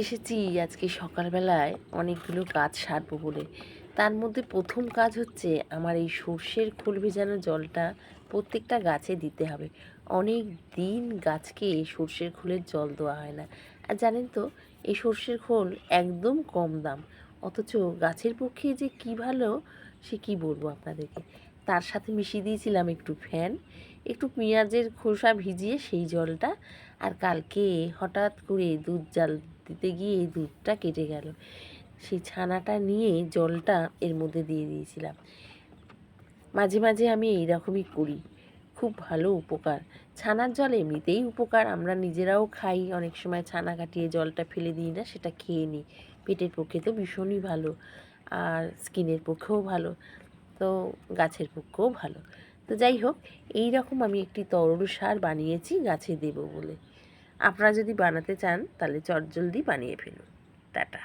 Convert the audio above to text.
এসেছি আজকে সকালবেলায় অনেকগুলো গাছ সারবো বলে। তার মধ্যে প্রথম কাজ হচ্ছে আমার এই সর্ষের খোল ভেজানো জলটা প্রত্যেকটা গাছে দিতে হবে। অনেক দিন গাছকে এই সর্ষের খোলের জল দেওয়া হয় না। আর জানেন তো, এই সর্ষের খোল একদম কম দাম, অথচ গাছের পক্ষে যে কী ভালো সে কী বলবো আপনাদেরকে। তার সাথে মিশিয়ে দিয়েছিলাম একটু ফ্যান, একটু পেঁয়াজের খোসা ভিজিয়ে সেই জলটা। আর কালকে হঠাৎ করে দুধ জাল দিতে গিয়ে এই দুধটা কেটে গেল, সেই ছানাটা নিয়ে জলটা এর মধ্যে দিয়ে দিয়েছিলাম। মাঝে মাঝে আমি এইরকমই করি, খুব ভালো উপকার। ছানার জল এমনিতেই উপকার, আমরা নিজেরাও খাই, অনেক সময় ছানা কাটিয়ে জলটা ফেলে দিই না, সেটা খেয়ে নিই। পেটের পক্ষে তো ভীষণই ভালো, আর স্কিনের পক্ষেও ভালো, তো গাছের পক্ষেও ভালো। তো যাই হোক, এই রকম আমি একটি তরল সার বানিয়েছি গাছে দেব বলে। আপনারা যদি বানাতে চান তাহলে চটজলদি বানিয়ে ফেলুন। টাটা।